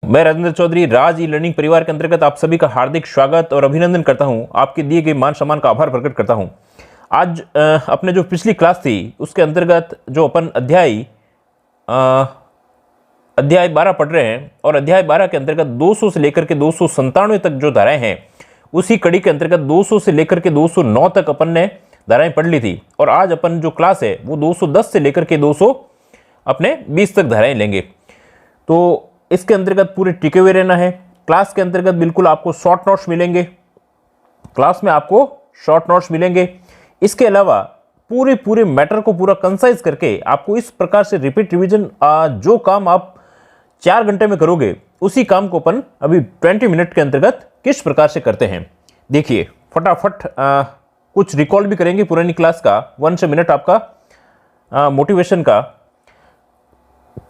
मैं राजेंद्र चौधरी राज e learning परिवार के अंतर्गत आप सभी का हार्दिक स्वागत और अभिनंदन करता हूं। आपके दिए गए मान सम्मान का आभार प्रकट करता हूं। आज अपने जो पिछली क्लास थी उसके अंतर्गत जो अपन अध्याय 12 पढ़ रहे हैं और अध्याय 12 के अंतर्गत 200 से लेकर के 297 तक जो धाराएं हैं उसी कड़ी के अंतर्गत 200 से लेकर के 209 तक अपन ने धाराएं पढ़ ली थी। और आज अपन जो क्लास है वो 210 से लेकर के 220 तक धाराएं लेंगे। तो इसके अंतर्गत पूरे टिके हुए रहना है। क्लास के अंतर्गत बिल्कुल आपको शॉर्ट नोट्स मिलेंगे, क्लास में आपको शॉर्ट नोट्स मिलेंगे। इसके अलावा पूरे मैटर को पूरा कंसाइज करके आपको इस प्रकार से रिपीट रिवीजन, जो काम आप 4 घंटे में करोगे उसी काम को अपन अभी 20 मिनट के अंतर्गत किस प्रकार से करते हैं देखिए। फटाफट कुछ रिकॉल भी करेंगे पुरानी क्लास का। 1 मिनट आपका मोटिवेशन का।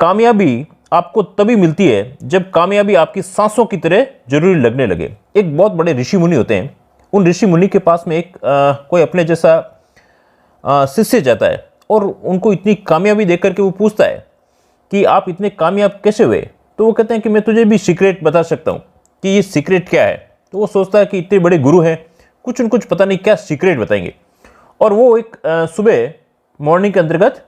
कामयाबी आपको तभी मिलती है जब कामयाबी आपकी सांसों की तरह जरूरी लगने लगे। एक बहुत बड़े ऋषि मुनि होते हैं, उन ऋषि मुनि के पास में एक कोई अपने जैसा शिष्य जाता है और उनको इतनी कामयाबी देख करके वो पूछता है कि आप इतने कामयाब कैसे हुए। तो वो कहते हैं कि मैं तुझे भी सीक्रेट बता सकता हूँ कि ये सीक्रेट क्या है। तो वो सोचता है कि इतने बड़े गुरु हैं, कुछ न कुछ पता नहीं क्या सीक्रेट बताएंगे। और वो एक सुबह मॉर्निंग के अंतर्गत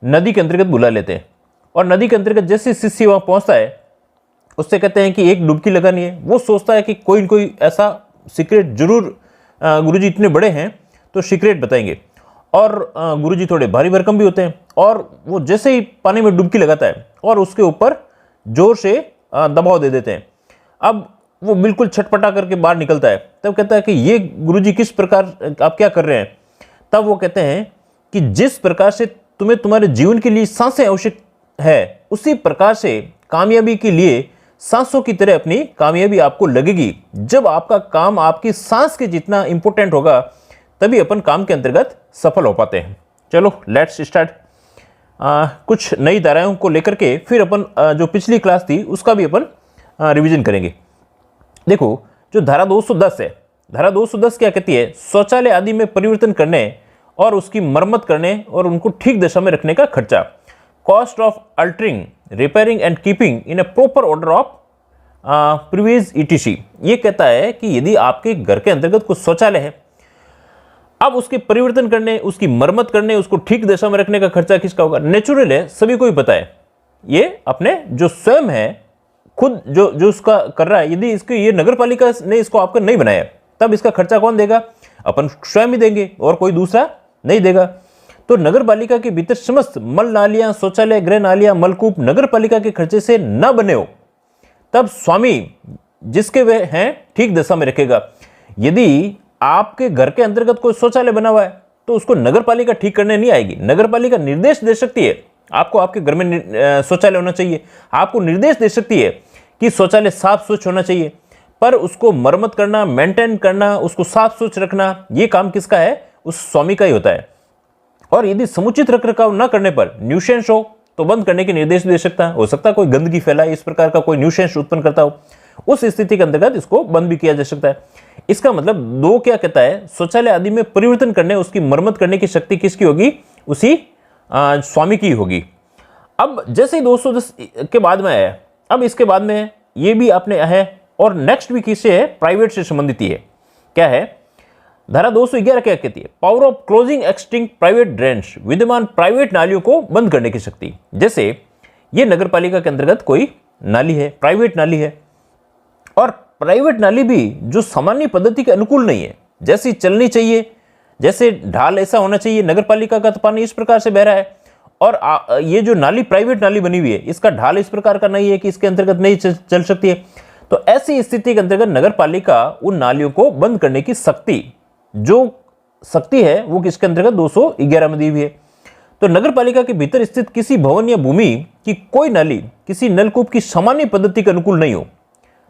नदी के अंतर्गत बुला लेते हैं और नदी के अंतर्गत जैसे शिष्य वहाँ पहुँचता है उससे कहते हैं कि एक डुबकी लगानी है। वो सोचता है कि कोई न कोई ऐसा सीक्रेट जरूर गुरुजी इतने बड़े हैं तो सीक्रेट बताएंगे। और गुरुजी थोड़े भारी भरकम भी होते हैं और वो जैसे ही पानी में डुबकी लगाता है और उसके ऊपर जोर से दबाव दे देते हैं। अब वो बिल्कुल छटपटा करके बाहर निकलता है। तब कहता है कि ये गुरुजी किस प्रकार आप क्या कर रहे हैं। तब वो कहते हैं कि जिस प्रकार से तुम्हें तुम्हारे जीवन के लिए सांसें आवश्यक है उसी प्रकार से कामयाबी के लिए सांसों की तरह अपनी कामयाबी आपको लगेगी। जब आपका काम आपकी सांस के जितना इंपॉर्टेंट होगा तभी अपन काम के अंतर्गत सफल हो पाते हैं। चलो लेट्स स्टार्ट। कुछ नई धाराओं को लेकर के फिर अपन जो पिछली क्लास थी उसका भी अपन रिवीजन करेंगे। देखो जो धारा 210 है, धारा 210 क्या कहती है, शौचालय आदि में परिवर्तन करने और उसकी मरम्मत करने और उनको ठीक दशा में रखने का खर्चा, cost of altering, repairing and keeping in A proper order of previous etc. ये कहता है कि यदि आपके घर के अंतर्गत कुछ शौचालय है, अब उसके परिवर्तन करने, उसकी मरम्मत करने, उसको ठीक दशा में रखने का खर्चा किसका होगा। नेचुरल है, सभी को ही पता है। ये अपने जो स्वयं है खुद जो उसका कर रहा है, यदि इसके ये नगर पालिका ने इसको आपका नहीं बनाया तब इसका खर्चा कौन देगा, अपन स्वयं ही देंगे और कोई दूसरा नहीं देगा। तो नगर पालिका के भीतर समस्त मल नालियां, शौचालय, गृह नालियां, मलकूप नगर पालिका के खर्चे से न बने हो तब स्वामी जिसके वे हैं ठीक दशा में रखेगा। यदि आपके घर के अंतर्गत कोई शौचालय बना हुआ है तो उसको नगर पालिका ठीक करने नहीं आएगी। नगर पालिका निर्देश दे सकती है आपको, आपके घर में शौचालय होना चाहिए, आपको निर्देश दे सकती है कि शौचालय साफ स्वच्छ होना चाहिए, पर उसको मरम्मत करना, मेंटेन करना, उसको साफ स्वच्छ रखना, ये काम किसका है, उस स्वामी का ही होता है। और यदि समुचित रखरखाव न करने पर न्यूसेंस हो तो बंद करने के निर्देश दे सकता है। हो सकता है कोई गंदगी फैलाए, इस प्रकार का कोई न्यूसेंस उत्पन्न करता हो, उस स्थिति के अंतर्गत इसको बंद भी किया जा सकता है। इसका मतलब 2 क्या कहता है, शौचालय आदि में परिवर्तन करने, उसकी मरम्मत करने की शक्ति किसकी होगी, उसी स्वामी की होगी। अब जैसे ही 210 के बाद में आया, अब इसके बाद में ये भी आपने है और नेक्स्ट भी किससे है, प्राइवेट से संबंधित ही है। क्या है, धारा 211 क्या कहती है, power of closing extinct private drains, विद्यमान प्राइवेट नालियों को बंद करने की शक्ति। जैसे ये नगर पालिका के अंतर्गत कोई नाली है, प्राइवेट नाली है, और प्राइवेट नाली भी जो सामान्य पद्धति के अनुकूल नहीं है, जैसी चलनी चाहिए, जैसे ढाल ऐसा होना चाहिए, नगर पालिका का तो पानी इस प्रकार से बह रहा है और ये जो नाली प्राइवेट नाली बनी हुई है इसका ढाल इस प्रकार का नहीं है कि इसके अंतर्गत नहीं चल सकती है। तो ऐसी स्थिति के अंतर्गत नगर पालिका उन नालियों को बंद करने की शक्ति, जो शक्ति है वो किसके अंतर्गत 211 में दी हुई है। तो नगर पालिका के भीतर स्थित किसी भवन या भूमि की कोई नाली किसी नलकूप की सामान्य पद्धति के अनुकूल नहीं हो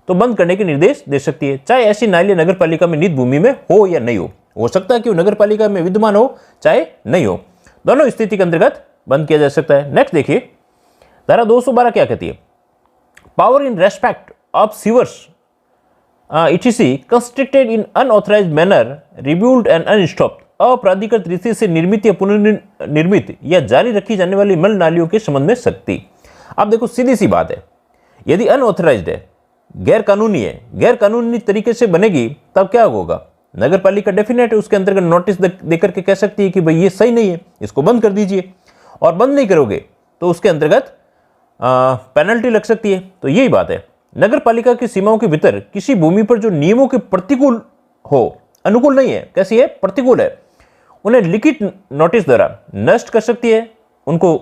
तो बंद करने के निर्देश दे सकती है, चाहे ऐसी नाली नगर पालिका में निहित भूमि में हो या नहीं हो सकता है कि वो नगर पालिका में विद्यमान हो चाहे नहीं हो, दोनों स्थिति के अंतर्गत बंद किया जा सकता है। नेक्स्ट देखिए, धारा 212 क्या कहती है, power in respect of sewers etc constructed in unauthorised manner, rebuilt and unstopped, अप्राधिकृत रीति से निर्मित या पुनर्निर्मित या जारी रखी जाने वाली मल नालियों के संबंध में शक्ति। अब देखो सीधी सी बात है, यदि अनऑथराइज्ड है, गैर कानूनी है, गैर कानूनी तरीके से बनेगी, तब क्या होगा? नगर पालिका डेफिनेट उसके अंतर्गत नोटिस देकर के कह सकती है कि भाई ये सही नहीं है, इसको बंद कर दीजिए, और बंद नहीं करोगे तो उसके अंतर्गत पेनल्टी लग सकती है। तो यही बात है, नगर पालिका की सीमाओं के भीतर किसी भूमि पर जो नियमों के प्रतिकूल हो, अनुकूल नहीं है, कैसी है? प्रतिकूल है, उन्हें लिखित नोटिस द्वारा नष्ट कर सकती है, उनको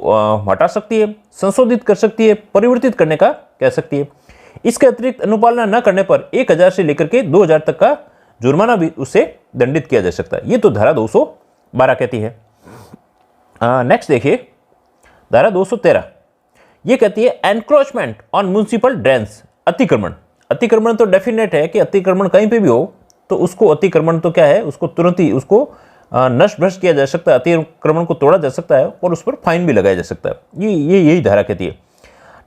हटा सकती है, संशोधित कर सकती है, परिवर्तित करने का कह सकती है। इसके अतिरिक्त अनुपालना न करने पर 1000 से लेकर के 2000 तक का जुर्माना भी उससे दंडित किया जा सकता है। ये तो धारा 212 कहती है। नेक्स्ट देखिए, धारा 213 ये कहती है एनक्रोचमेंट ऑन म्युनिसिपल ड्रेन्स, अतिक्रमण। अतिक्रमण तो डेफिनेट है कि अतिक्रमण कहीं पे भी हो तो उसको अतिक्रमण तो क्या है, उसको तुरंत ही उसको नष्ट भ्रष्ट किया जा सकता है, अतिक्रमण को तोड़ा जा सकता है और उस पर फाइन भी लगाया जा सकता है। ये यही धारा कहती है।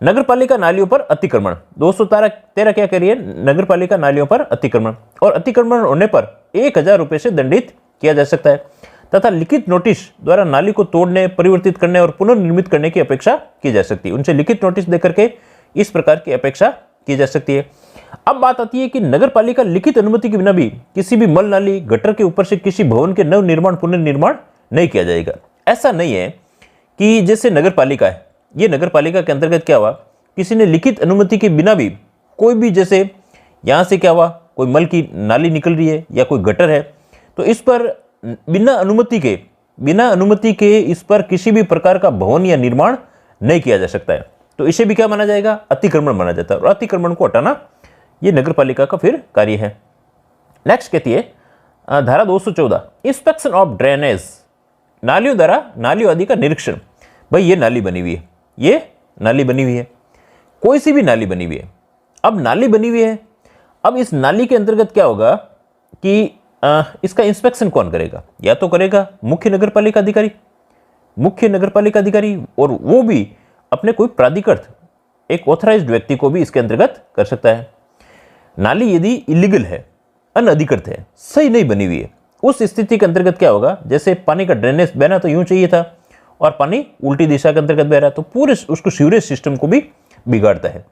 नगर पालिका नालियों पर अतिक्रमण, 213 क्या कह रही है? नगर पालिका नालियों पर अतिक्रमण, और अतिक्रमण होने पर 1000 रुपये से दंडित किया जा सकता है, तथा लिखित नोटिस द्वारा नाली को तोड़ने, परिवर्तित करने और पुनर्निर्मित करने की अपेक्षा की जा सकती है। उनसे लिखित नोटिस देकर के इस प्रकार की अपेक्षा की जा सकती है। अब बात आती है कि नगर पालिका लिखित अनुमति के बिना भी किसी भी मल नाली, गटर के ऊपर से किसी भवन के नव निर्माण, पुनर्निर्माण नहीं किया जाएगा। ऐसा नहीं है कि जैसे नगर पालिका है, ये नगर पालिका के अंतर्गत क्या हुआ, किसी ने लिखित अनुमति के बिना भी कोई भी, जैसे यहाँ से क्या हुआ, कोई मल की नाली निकल रही है या कोई गटर है, तो इस पर बिना अनुमति के इस पर किसी भी प्रकार का भवन या निर्माण नहीं किया जा सकता है। तो इसे भी क्या माना जाएगा? अतिक्रमण माना जाता है, और अतिक्रमण को हटाना ये नगर पालिका का फिर कार्य है। नेक्स्ट कहती है धारा 214 इंस्पेक्शन ऑफ ड्रेनेज, नालियों द्वारा नालियों आदि का निरीक्षण। भाई ये नाली बनी हुई है, ये नाली बनी हुई है, कोई सी भी नाली बनी हुई है। अब नाली बनी हुई है, अब इस नाली के अंतर्गत क्या होगा कि इसका इंस्पेक्शन कौन करेगा? या तो करेगा मुख्य नगर पालिका अधिकारी, और वो भी अपने कोई प्राधिकृत, एक ऑथराइज्ड व्यक्ति को भी इसके अंतर्गत कर सकता है। नाली यदि इलीगल है, अनधिकृत है, सही नहीं बनी हुई है, उस स्थिति के अंतर्गत क्या होगा? जैसे पानी का ड्रेनेज बहना तो यूं चाहिए था और पानी उल्टी दिशा के अंतर्गत बह रहा है, तो पूरे उसको सीवरेज सिस्टम को भी बिगाड़ता है।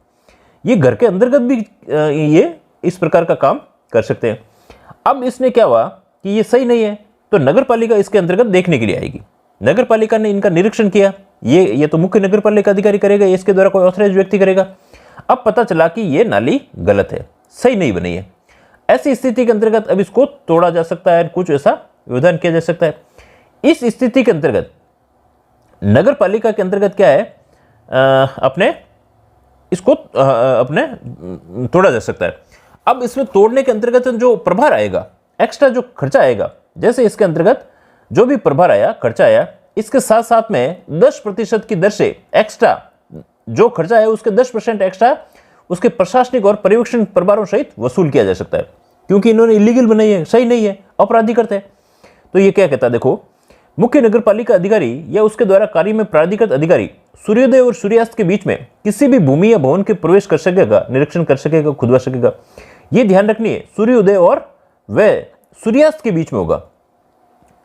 ये घर के अंतर्गत भी ये इस प्रकार का काम कर सकते हैं। अब इसने क्या हुआ कि ये सही नहीं है, तो नगर पालिका इसके अंतर्गत देखने के लिए आएगी। नगर पालिका ने इनका निरीक्षण किया, ये तो मुख्य नगर पालिका अधिकारी करेगा, इसके द्वारा कोई ऑथराइज्ड व्यक्ति करेगा। अब पता चला कि ये नाली गलत है, सही नहीं बनी है। ऐसी स्थिति के अंतर्गत अब इसको तोड़ा जा सकता है, कुछ ऐसा विधान किया जा सकता है। इस स्थिति के अंतर्गत नगर पालिका के अंतर्गत क्या है, अपने इसको अपने तोड़ा जा सकता है। अब इसमें तोड़ने के अंतर्गत जो प्रभार आएगा, एक्स्ट्रा जो खर्चा आएगा, जैसे इसके अंतर्गत जो भी प्रभार आया, खर्चा आया, इसके साथ साथ में 10% की दर से एक्स्ट्रा जो खर्चा है उसके 10% एक्स्ट्रा उसके प्रशासनिक और पर्यवेक्षण प्रभारों सहित वसूल किया जा सकता है, क्योंकि इन्होंने इलीगल बनाई है, सही नहीं है, अपराधिकृत है। तो ये क्या कहता है, देखो, मुख्य नगर पालिका अधिकारी या उसके द्वारा कार्य में प्राधिकृत अधिकारी सूर्योदय और सूर्यास्त के बीच में किसी भी भूमि या भवन के प्रवेश कर सकेगा, निरीक्षण कर सकेगा, खुदवा सकेगा। ये ध्यान रखनी है, सूर्योदय और वह सूर्यास्त के बीच में होगा।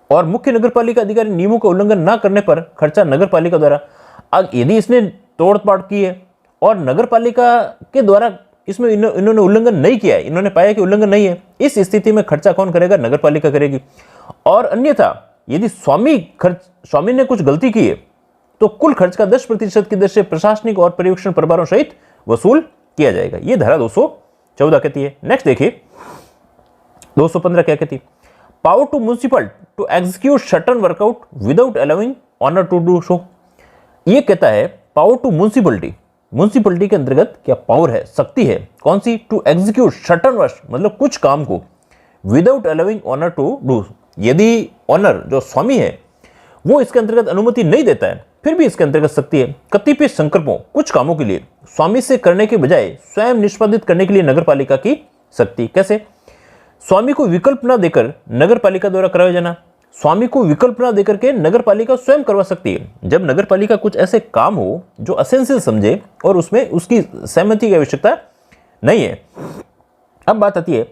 और मुख्य नगर पालिका अधिकारी नियमों का उल्लंघन न करने पर खर्चा नगर पालिका द्वारा। यदि इसने तोड़पाड़ की है और नगर पालिका के द्वारा इसमें इन्होंने उल्लंघन नहीं किया है, इन्होंने पाया कि उल्लंघन नहीं है, इस स्थिति में खर्चा कौन करेगा? नगर पालिका करेगी। और अन्यथा यदि स्वामी ने कुछ गलती की है तो कुल खर्च का 10% की दर से प्रशासनिक और पर्यवेक्षण प्रभारों सहित वसूल किया जाएगा। ये धारा 214 कहती है। नेक्स्ट देखिए 215 क्या कहती है? Power to municipal to execute certain workout without allowing owner to do so. ये कहता है पावर टू म्युनिसिपलिटी के अंतर्गत क्या पावर है, शक्ति है, कौन सी? टू एग्जीक्यूट सर्टेन वर्क, मतलब कुछ काम को, without allowing owner to do. यदि ऑनर जो स्वामी है वो इसके अंतर्गत अनुमति नहीं देता है, फिर भी इसके अंतर्गत शक्ति है। कतिपय संकल्पों, कुछ कामों के लिए स्वामी से करने के बजाय स्वयं निष्पादित करने के लिए नगर पालिका की शक्ति। कैसे? स्वामी को विकल्प न देकर नगर पालिका द्वारा कराया जाना। स्वामी को विकल्प न देकर के नगर पालिका स्वयं करवा सकती है। जब नगर पालिका कुछ ऐसे काम हो जो असेंशियल समझे और उसमें उसकी सहमति की आवश्यकता नहीं है। अब बात आती है,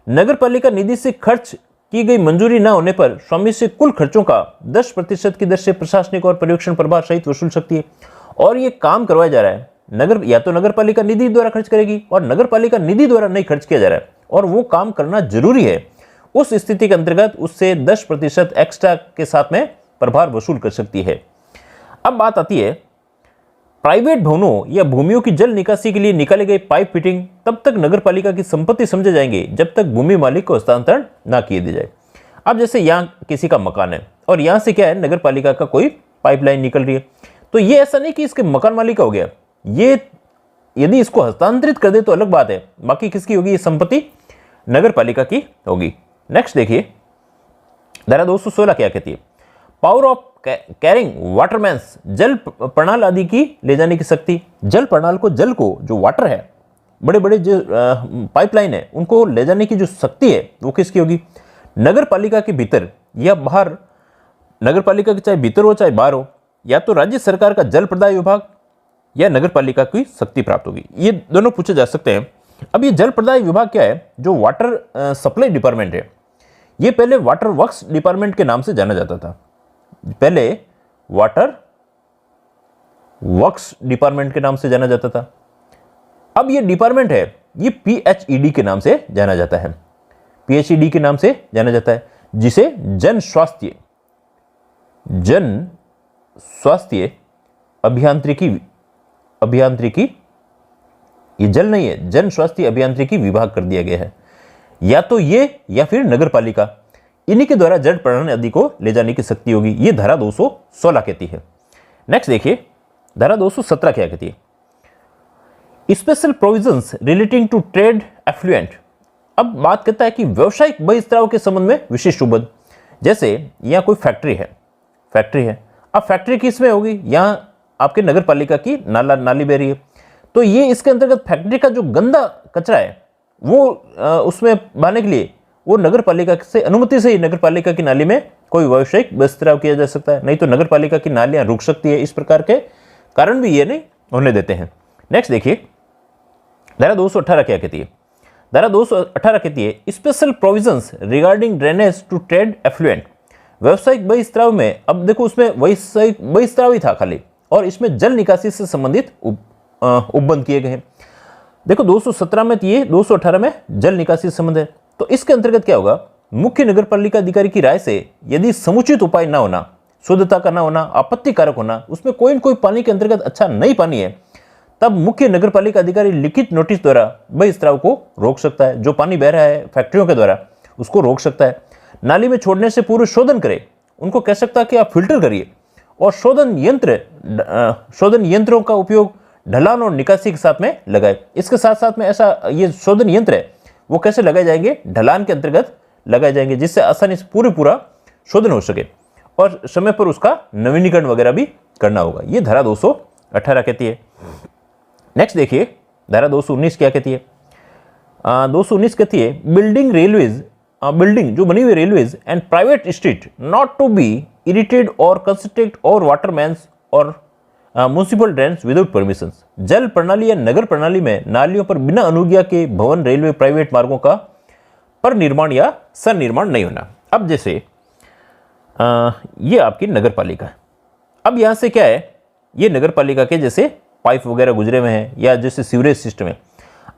नगर पालिका निधि से खर्च की गई मंजूरी न होने पर स्वामी से कुल खर्चों का 10% की दर से प्रशासनिक और पर्यवेक्षण प्रभार सहित वसूल सकती है। और ये काम करवाया जा रहा है नगर या तो नगर पालिका निधि द्वारा खर्च करेगी, और नगर पालिका निधि द्वारा नहीं खर्च किया जा रहा है और वो काम करना जरूरी है, उस स्थिति के अंतर्गत उससे 10% एक्स्ट्रा के साथ में प्रभार वसूल कर सकती है। अब बात आती है प्राइवेट भवनों या भूमियों की जल निकासी के लिए निकाले गए पाइप फिटिंग तब तक नगर पालिका की संपत्ति समझे जाएंगे जब तक भूमि मालिक को हस्तांतरण ना किए दिया जाए। अब जैसे यहाँ किसी का मकान है और यहाँ से क्या है, नगर पालिका का कोई पाइपलाइन निकल रही है, तो ये ऐसा नहीं कि इसके मकान मालिक का हो गया, ये यदि इसको हस्तांतरित कर दे तो अलग बात है, बाकी किसकी होगी, ये संपत्ति नगर पालिका की होगी। नेक्स्ट देखिए धारा 216 क्या कहती है, पावर ऑफ कैरिंग वाटरमैन्स, जल प्रणाल आदि की ले जाने की शक्ति। जल प्रणाल को, जल को, जो वाटर है, बड़े बड़े जो पाइपलाइन है, उनको ले जाने की जो शक्ति है वो किसकी होगी, नगर पालिका के भीतर या बाहर, नगर पालिका के चाहे भीतर हो चाहे बाहर हो, या तो राज्य सरकार का जल प्रदाय विभाग या नगर पालिका की शक्ति प्राप्त होगी। ये दोनों पूछे जा सकते हैं। अब ये जल प्रदाय विभाग क्या है, जो वाटर सप्लाई डिपार्टमेंट है, ये पहले वाटर वर्क्स डिपार्टमेंट के नाम से जाना जाता था, पहले वाटर वर्क्स डिपार्टमेंट के नाम से जाना जाता था। अब ये डिपार्टमेंट है, ये PHED के नाम से जाना जाता है, PHED के नाम से जाना जाता है, जिसे जन स्वास्थ्य अभियांत्रिकी, ये जल नहीं है, जन स्वास्थ्य अभियांत्रिकी विभाग कर दिया गया है। या तो ये या फिर नगर पालिका, इन्हीं के द्वारा जल प्रणाली आदि को ले जाने की शक्ति होगी। ये धारा 216 कहती है। नेक्स्ट देखिए धारा 217 क्या कहती है, special provisions relating to trade effluent. अब बात करता है कि व्यवसायिक बहिस्त्राव के संबंध में विशिष्ट उपबंध। जैसे यहाँ कोई फैक्ट्री है, अब फैक्ट्री किस में होगी, यहाँ आपके नगर पालिका की नाली बह रही है, तो ये इसके अंतर्गत फैक्ट्री का जो गंदा कचरा है वो उसमें बहाने के लिए वो नगर पालिका से अनुमति से ही नगर पालिका की नाली में कोई व्यावसायिक बहिस्त्राव किया जा सकता है, नहीं तो नगर पालिका की नालियां रुक सकती है। इस प्रकार के कारण भी ये नहीं होने देते हैं। नेक्स्ट देखिए धारा 218 क्या कहती है, धारा 218 कहती है special provisions regarding drainage to trade effluent. व्यावसायिक बहिस्त्राव में, अब देखो उसमें व्यावसायिक बहिस्त्राव ही था खाली, और इसमें जल निकासी से संबंधित उपबंध किए गए हैं। देखो 217 में ये, 218 में जल निकासी से संबंध है, तो इसके अंतर्गत क्या होगा, मुख्य नगर पालिका अधिकारी की राय से यदि समुचित उपाय ना होना, शुद्धता का ना होना, आपत्तिकारक होना, उसमें कोई न कोई पानी के अंतर्गत अच्छा नहीं पानी है, तब मुख्य नगर पालिका अधिकारी लिखित नोटिस द्वारा बहिस्त्राव को रोक सकता है। जो पानी बह रहा है फैक्ट्रियों के द्वारा उसको रोक सकता है। नाली में छोड़ने से पूर्व शोधन करे, उनको कह सकता है कि आप फिल्टर करिए, और शोधन यंत्रों का उपयोग ढलान और निकासी के साथ में लगाए। इसके साथ साथ में ऐसा ये शोधन यंत्र है वो कैसे लगाए जाएंगे, ढलान के अंतर्गत लगाए जाएंगे, जिससे आसानी से पूरा शोधन हो सके, और समय पर उसका नवीनीकरण वगैरह भी करना होगा। ये धारा 218 कहती है। नेक्स्ट देखिए धारा 219 क्या कहती है, 219 कहती है बिल्डिंग जो बनी हुई railways and private street not to be erected और कंस्ट्रक्ट और वाटरमैन्स और म्युनिसिपल ड्रेन्स विदाउट परमिशन। जल प्रणाली या नगर प्रणाली में नालियों पर बिना अनुज्ञा के भवन, रेलवे, प्राइवेट मार्गों का पर निर्माण या सन्निर्माण नहीं होना। अब जैसे ये आपकी नगर पालिका है, अब यहाँ से क्या है, ये नगर पालिका के जैसे पाइप वगैरह गुजरे हुए हैं या जैसे सीवरेज सिस्टम है।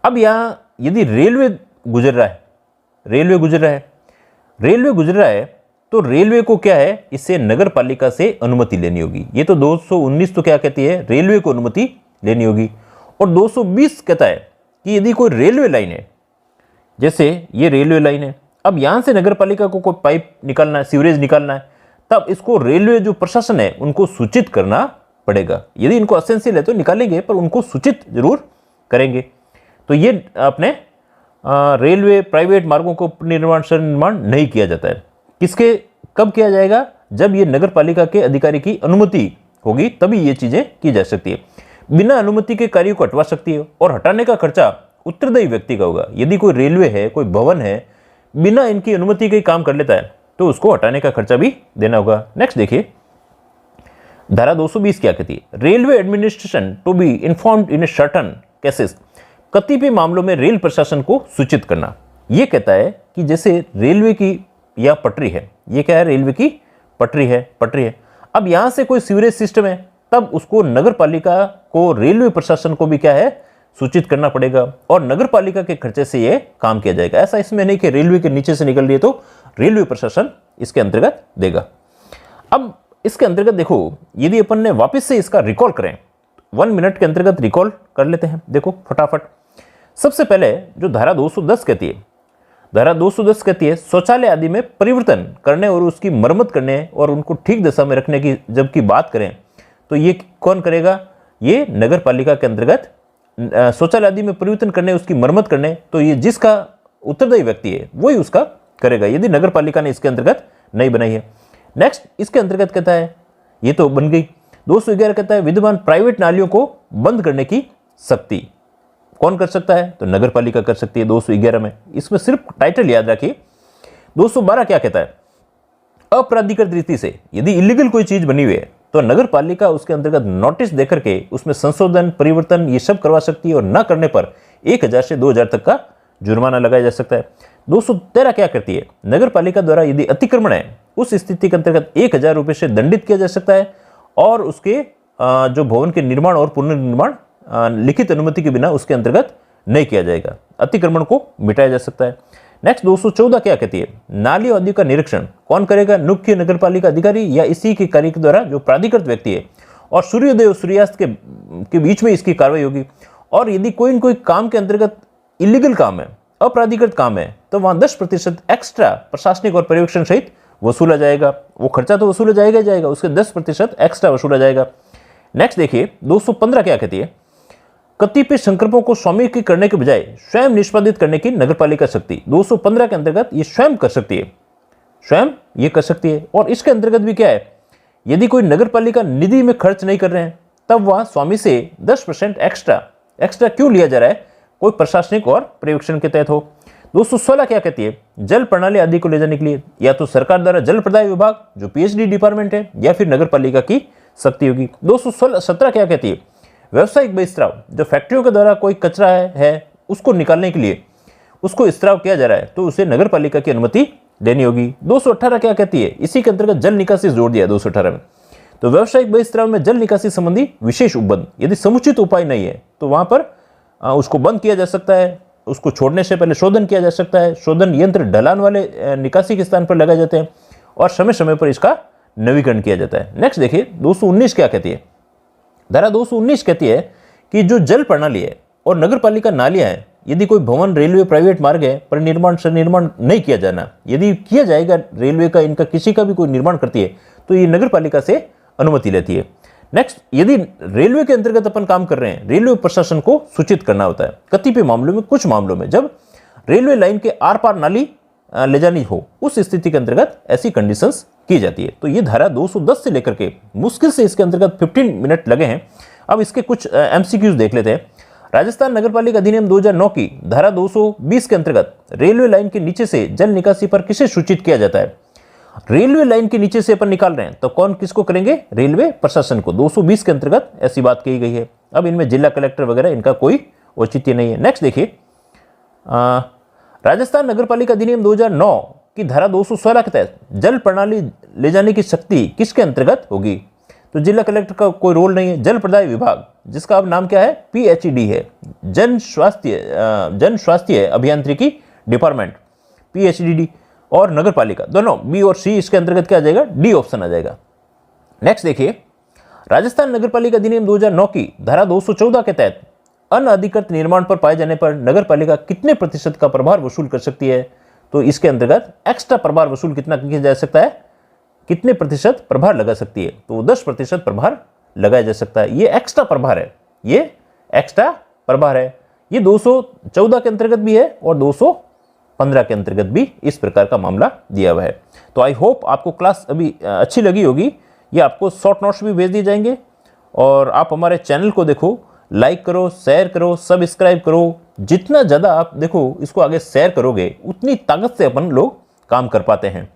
अब यहाँ यदि रेलवे गुजर रहा है तो रेलवे को क्या है, इससे नगर पालिका से अनुमति लेनी होगी। ये तो 219 तो क्या कहती है, रेलवे को अनुमति लेनी होगी। और 220 कहता है कि यदि कोई रेलवे लाइन है, जैसे ये रेलवे लाइन है, अब यहाँ से नगर पालिका को कोई पाइप निकालना है, सीवरेज निकालना है, तब इसको रेलवे जो प्रशासन है उनको सूचित करना पड़ेगा। यदि इनको असेंशियल है तो निकालेंगे, पर उनको सूचित जरूर करेंगे। तो ये अपने रेलवे, प्राइवेट मार्गों को निर्माण सन्निर्माण नहीं किया जाता है। किसके कब किया जाएगा, जब ये नगर पालिका के अधिकारी की अनुमति होगी, तभी ये चीजें की जा सकती है। बिना अनुमति के कार्यों को हटवा सकती है, और हटाने का खर्चा उत्तरदायी व्यक्ति का होगा। यदि कोई रेलवे है, कोई भवन है, बिना इनकी अनुमति के काम कर लेता है तो उसको हटाने का खर्चा भी देना होगा। नेक्स्ट देखिए धारा 220 क्या कहती है, railway administration to be informed in a certain cases. कतिपय मामलों में रेल प्रशासन को सूचित करना। यह कहता है कि जैसे रेलवे की या पटरी है, ये क्या है, रेलवे की पटरी है। अब यहां से कोई सीवरेज सिस्टम है, तब उसको नगर पालिका को, रेलवे प्रशासन को भी क्या है, सूचित करना पड़ेगा और नगर पालिका के खर्चे से ये काम किया जाएगा। ऐसा इसमें नहीं कि रेलवे के नीचे से निकल रही है तो रेलवे प्रशासन इसके अंतर्गत देगा। अब इसके अंतर्गत देखो, यदि अपन ने वापस से इसका रिकॉल करें, 1 मिनट के अंतर्गत रिकॉल कर लेते हैं। देखो फटाफट, सबसे पहले जो धारा 210 कहती है, धारा 210 कहती है शौचालय आदि में परिवर्तन करने और उसकी मरम्मत करने और उनको ठीक दशा में रखने की जबकि बात करें तो ये कौन करेगा, ये नगर पालिका के अंतर्गत शौचालय आदि में परिवर्तन करने, उसकी मरम्मत करने, तो ये जिसका उत्तरदायी व्यक्ति है वही उसका करेगा, यदि नगर पालिका ने इसके अंतर्गत नहीं बनाई है। नेक्स्ट इसके अंतर्गत कहता है, ये तो बन गई। 211 कहता है विद्यमान प्राइवेट नालियों को बंद करने की शक्ति कौन कर सकता है, तो नगर पालिका कर सकती है 211 में। इसमें सिर्फ टाइटल याद रखिए। 212 क्या कहता है, अपराधिकृत रीति से यदि इलीगल कोई चीज बनी हुई है तो नगर पालिका उसके अंतर्गत नोटिस देकर के उसमें संशोधन, परिवर्तन ये सब करवा सकती है और न करने पर 1000 से 2000 तक का जुर्माना लगाया जा सकता है। 213 क्या करती है, नगर पालिका द्वारा यदि अतिक्रमण है उस स्थिति के अंतर्गत 1000 रुपये से दंडित किया जा सकता है और उसके जो भवन के निर्माण और पुनर्निर्माण लिखित अनुमति के बिना उसके अंतर्गत नहीं किया जाएगा, अतिक्रमण को मिटाया जा सकता है। नेक्स्ट 214 क्या कहती है, नालियों आदि का निरीक्षण कौन करेगा, मुख्य नगर पालिका अधिकारी या इसी के कार्य के द्वारा जो प्राधिकृत व्यक्ति है, और सूर्योदय और सूर्यास्त के बीच में इसकी कार्रवाई होगी। और यदि कोई न कोई काम के अंतर्गत इलीगल काम है, अपराधिकृत काम है, तो वहां 10% एक्स्ट्रा प्रशासनिक और पर्यवेक्षण सहित वसूला जाएगा। वो खर्चा तो वसूला जाएगा ही जाएगा, उसके 10% एक्स्ट्रा वसूला जाएगा। नेक्स्ट देखिए 215 क्या कहती है, कतिपय संकल्पों को स्वामी की करने के बजाय स्वयं निष्पादित करने की नगरपालिका शक्ति। 215 के अंतर्गत ये स्वयं कर सकती है, स्वयं ये कर सकती है। और इसके अंतर्गत भी क्या है, यदि कोई नगरपालिका निधि में खर्च नहीं कर रहे हैं तब वह स्वामी से 10% एक्स्ट्रा क्यों लिया जा रहा है, कोई प्रशासनिक और पर्यवेक्षण के तहत हो। 216 क्या कहती है, जल प्रणाली आदि को ले जाने के लिए या तो सरकार द्वारा जल प्रदाय विभाग जो पीएचडी डिपार्टमेंट है या फिर नगरपालिका की शक्ति होगी। 217 क्या कहती है, व्यवसायिक बहिस्त्राव जो फैक्ट्रियों के द्वारा कोई कचरा है उसको निकालने के लिए उसको स्त्राव किया जा रहा है तो उसे नगर पालिका की अनुमति देनी होगी। 218 क्या कहती है, इसी के अंतर्गत जल निकासी जोड़ दिया 218 में। तो व्यवसायिक बहिस्त्राव में जल निकासी संबंधी विशेष उपबंध, यदि समुचित उपाय नहीं है तो वहां पर उसको बंद किया जा सकता है, उसको छोड़ने से पहले शोधन किया जा सकता है। शोधन यंत्र ढलान वाले निकासी के स्थान पर लगाए जाते हैं और समय समय पर इसका नवीकरण किया जाता है। नेक्स्ट देखिए 219 क्या कहती है, धारा 219 कहती है कि जो जल प्रणाली है और नगर पालिका नालियां हैं, यदि कोई भवन, रेलवे, प्राइवेट मार्ग है पर निर्माण सनिर्माण नहीं किया जाना, यदि किया जाएगा रेलवे का, इनका किसी का भी कोई निर्माण करती है तो ये नगर पालिका से अनुमति लेती है। नेक्स्ट, यदि रेलवे के अंतर्गत अपन काम कर रहे हैं, रेलवे प्रशासन को सूचित करना होता है कतिपय मामलों में, कुछ मामलों में जब रेलवे लाइन के आर पार नाली ले जानी हो उस स्थिति के अंतर्गत ऐसी कंडीशंस की जाती है। तो ये धारा 210 से लेकर के मुश्किल से इसके अंतर्गत 15 मिनट लगे हैं। अब इसके कुछ एमसीक्यूज देख लेते हैं। राजस्थान नगरपालिका अधिनियम 2009 की धारा 220 के अंतर्गत रेलवे लाइन के नीचे से जल निकासी पर किसे सूचित किया जाता है। रेलवे लाइन के नीचे से अपन निकाल रहे हैं तो कौन किसको करेंगे, रेलवे प्रशासन को। 220 के अंतर्गत ऐसी बात कही गई है। अब इनमें जिला कलेक्टर वगैरह इनका कोई औचित्य नहीं है। नेक्स्ट देखिए, राजस्थान नगरपालिका अधिनियम 2009 की धारा 216 के तहत जल प्रणाली ले जाने की शक्ति किसके अंतर्गत होगी, तो जिला कलेक्टर का कोई रोल नहीं है। जल प्रदाय विभाग जिसका अब नाम क्या है, पीएचडी है, जन स्वास्थ्य अभियांत्रिकी डिपार्टमेंट, पीएचडी, और नगर पालिका दोनों बी और सी इसके अंतर्गत क्या आ जाएगा, डी ऑप्शन आ जाएगा। नेक्स्ट देखिए, राजस्थान नगरपालिका अधिनियम 2009 की धारा 214 के तहत अनअधिकृत निर्माण पर पाए जाने पर नगर पालिका कितने प्रतिशत का प्रभार वसूल कर सकती है, तो इसके अंतर्गत एक्स्ट्रा प्रभार वसूल कितना किया जा सकता है, कितने प्रतिशत प्रभार लगा सकती है, तो 10% प्रभार लगाया जा सकता है। ये एक्स्ट्रा प्रभार है, ये एक्स्ट्रा प्रभार है। ये 214 के अंतर्गत भी है और 215 के अंतर्गत भी इस प्रकार का मामला दिया हुआ है। तो आई होप आपको क्लास अभी अच्छी लगी होगी। ये आपको शॉर्ट नोट्स भी भेज दिए जाएंगे और आप हमारे चैनल को देखो, लाइक करो, शेयर करो, सब्सक्राइब करो। जितना ज़्यादा आप देखो इसको आगे शेयर करोगे उतनी ताकत से अपन लोग काम कर पाते हैं,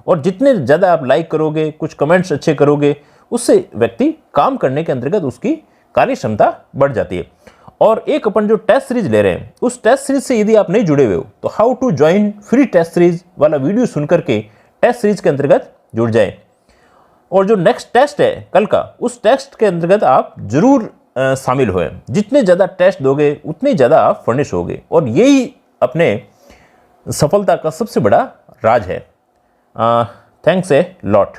और जितने ज़्यादा आप लाइक करोगे, कुछ कमेंट्स अच्छे करोगे, उससे व्यक्ति काम करने के अंतर्गत उसकी कार्य क्षमता बढ़ जाती है। और एक अपन जो टेस्ट सीरीज ले रहे हैं उस टेस्ट सीरीज से यदि आप नहीं जुड़े हुए हो तो how to join free test series वाला वीडियो सुनकर के टेस्ट सीरीज के अंतर्गत जुड़ जाए। और जो नेक्स्ट टेस्ट है कल का, उस टेस्ट के अंतर्गत आप जरूर शामिल हुए। जितने ज़्यादा टेस्ट दोगे उतने ज़्यादा आप फर्निश होगे, और यही अपने सफलता का सबसे बड़ा राज है। Thanks a lot.